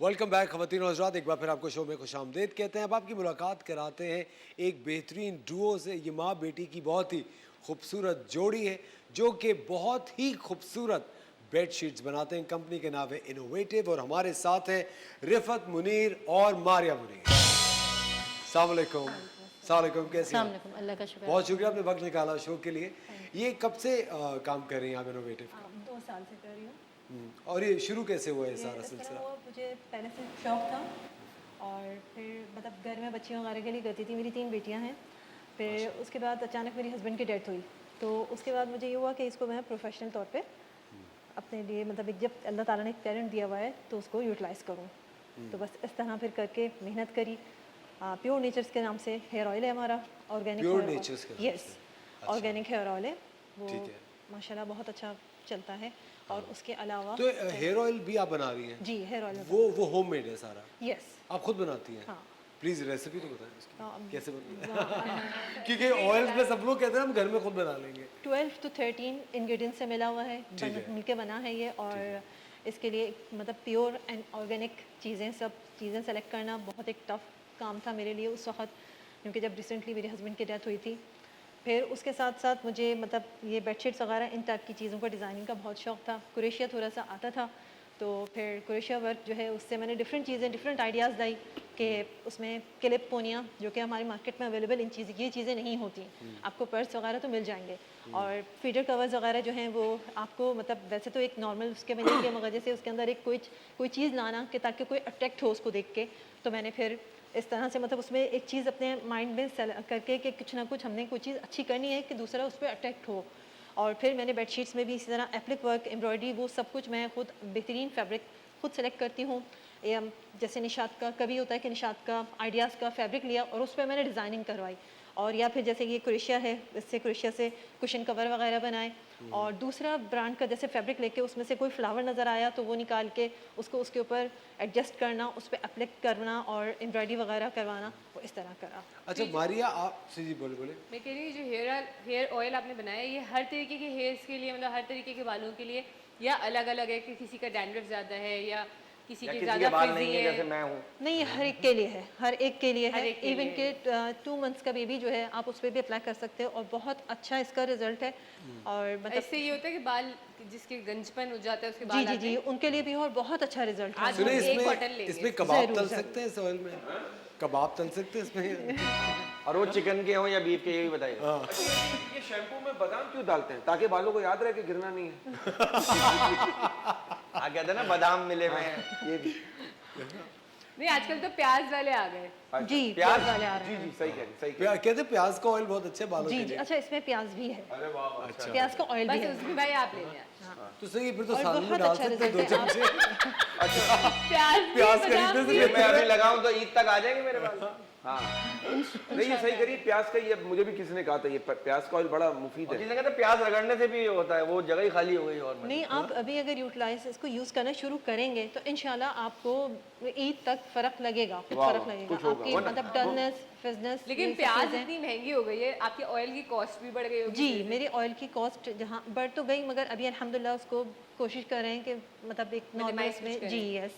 Welcome back ख़वातीन और हज़रात, एक बार फिर आपको शो में खुशामदीद कहते हैं। अब आपकी मुलाकात कराते हैं एक बेहतरीन डुओ से। ये माँ बेटी की बहुत ही खूबसूरत जोड़ी है जो कि बहुत ही खूबसूरत बेडशीट्स बनाते हैं। कंपनी के नाम है इनोवेटिव और हमारे साथ हैं रिफत मुनीर और मारिया मुनीर। अस्सलाम वालेकुम। अस्सलाम वालेकुम, कैसे हैं आप? अल्लाह का शुक्र। बहुत शुक्रिया, आपने वक्त निकाला शो के लिए। ये कब से काम कर रही हैं आप इनोवेटिव का? 2 साल से कर रही हूँ। और ये शुरू कैसे हुआ है ये सारा इस तरह सिलसिला? हुआ, मुझे पहले से शौक था और फिर मतलब घर में बच्चियों वगैरह के लिए करती थी। मेरी 3 बेटियां हैं। फिर उसके बाद अचानक मेरी हस्बैंड की डेथ हुई, तो उसके बाद मुझे ये हुआ कि इसको मैं प्रोफेशनल तौर पे अपने लिए मतलब एक जब अल्लाह ताला ने एक टैलेंट दिया हुआ है तो उसको यूटिलाइज़ करूँ। तो बस इस तरह फिर करके मेहनत करी। प्योर नेचर्स के नाम से हेयर ऑयल है हमारा, ऑर्गेनिक प्योर हेयर नेचर्स के नाम ऑयल। यस, से। अच्छा। ऑर्गेनिक हेयर ऑयल है वो, ठीक है। माशाल्लाह बहुत अच्छा चलता है। और उसके अलावा तो हेयर ऑयल भी आप बना रही हैं? जी हेयर ऑयल वो होममेड है सारा? यस। आप खुद बनाती हैं? हाँ। प्लीज रेसिपी तो बताएं उसकी, हाँ, कैसे बनती है? क्योंकि ऑयल्स में सब लोग कहते हैं हम घर में खुद बना लेंगे। 12 to 13 इंग्रेडिएंट्स से मिला हुआ है, ठीक है। मिलके बना है ये। और इसके लिए मतलब प्योर एंड ऑर्गेनिक चीज़ें, सब चीज़ें सेलेक्ट करना बहुत एक टफ काम था मेरे लिए उस वक्त, क्योंकि जब रिसेंटली मेरे हस्बैंड की डेथ हुई थी। फिर उसके साथ साथ मुझे मतलब ये बेडशीट्स वगैरह इन टाइप की चीज़ों का डिज़ाइनिंग का बहुत शौक था। कुरेशिया थोड़ा सा आता था, तो फिर कुरेशिया वर्क जो है उससे मैंने डिफरेंट चीज़ें, डिफरेंट आइडियाज़ लाई कि उसमें क्लिप पोनिया जो कि हमारी मार्केट में अवेलेबल ये चीज़ें नहीं होती। आपको पर्स वगैरह तो मिल जाएंगे, और फीडर कवर्स वगैरह जो हैं वो आपको मतलब वैसे तो एक नॉर्मल उसके मिलेंगे, मगर जैसे उसके अंदर एक कोई चीज़ लाना कि ताकि कोई अट्रैक्ट हो उसको देख के। तो मैंने फिर इस तरह से मतलब उसमें एक चीज़ अपने माइंड में करके कि कुछ ना कुछ हमने कोई चीज़ अच्छी करनी है कि दूसरा उस पर अट्रैक्ट हो। और फिर मैंने बेडशीट्स में भी इसी तरह एप्लिक वर्क, एम्ब्रॉयडरी, वो सब कुछ मैं खुद बेहतरीन फैब्रिक खुद सेलेक्ट करती हूँ। जैसे निशात का कभी होता है कि निशात का आइडियाज़ का फैब्रिक लिया और उस पर मैंने डिज़ाइनिंग करवाई। और या फिर जैसे ये क्रोशिया है, इससे क्रोशिया से कुशन कवर वगैरह बनाए। और दूसरा ब्रांड का जैसे फैब्रिक लेके उसमें से कोई फ्लावर नज़र आया तो वो निकाल के उसको उसके ऊपर एडजस्ट करना, उस पर एप्लिक करना और एम्ब्रॉयडरी वगैरह करवाना, वो इस तरह करा। अच्छा मारिया, आप जी बोले बोले। मैं कह रही हूँ जो हेयर ऑयल आपने बनाया है, ये हर तरीके के हेयर्स के लिए, मतलब हर तरीके के बालों के लिए, या अलग अलग है कि किसी का डैंड्रफ ज़्यादा है या किसी के ज़्यादा बाल फ्रिजी नहीं है है? जैसे मैं हूँ। नहीं, हर एक के लिए है, हर एक के लिए हर है। एक के इवन लिए के 2 मंथ्स का बेबी जो है आप उस पर भी अप्लाई कर सकते हो और बहुत अच्छा इसका रिजल्ट है। और मतलब इससे ये होता है कि बाल जिसके गंजपन हो जाता है उसके जी बाल जी आते जी, हैं। उनके लिए भी और बहुत अच्छा रिजल्ट है। आज सुनिए, हम एक बॉटल इसमें लेंगे। इसमें कबाब जरूर, तल जरूर। सकते हैं इस ऑयल में? कबाब तल सकते हैं इसमें? और वो चिकन के हो या बीफ के, ये भी बताइए। ये शैम्पू में बादाम क्यों डालते हैं? ताकि बालों को याद रहे कि गिरना नहीं है। कहते हैं ना बादाम मिले हुए हैं, ये भी। नहीं, आजकल तो प्याज वाले आ गए। अच्छा, जी, प्याज वाले आ रहे जी हैं। जी, सही कह रही, सही कह रही। कहते हैं प्याज का ऑयल बहुत अच्छा है बालों जी के जी, लिए। अच्छा इसमें प्याज भी है, अरे वाह, अच्छा। प्याज का ऑयल भी बस है। उसमें भाई आप ले लें। तो सही, फिर तो और सालन में बहुत डाल अच्छा सकते हैं 2 रिजल्ट है। चमचे। प्याज प्याज भी, बादाम खरीदने से भी। ये मैं अभी लगाऊं तो ईद तक आ जाएंगे मेरे बाल। हाँ, नहीं ये सही करिए। प्याज का, ये मुझे भी किसी ने कहा था, ये प्याज का ऑयल बड़ा मुफीद है। किसी ने कहा था प्याज रगड़ने से भी होता है, वो जगह ही खाली हो गई। और नहीं, आप अभी अगर यूटिलाइज इसको यूज़ करना शुरू करेंगे तो इंशाल्लाह आपको ईद तक फ़र्क लगेगा, खुद वाह, फ़र्क वाह, लगेगा कुछ होगा, आपकी वरना- मतलब डलनेस, फिजनेस। लेकिन प्याज इतनी महंगी हो गई है, आपके ऑयल की कॉस्ट भी बढ़ गई होगी। जी, मेरे ऑयल की कॉस्ट जहाँ बढ़ तो गई, मगर अभी अल्हम्दुलिल्लाह उसको कोशिश कर रहे हैं कि मतलब एक नॉर्मल Minimize में। करें। जी यस,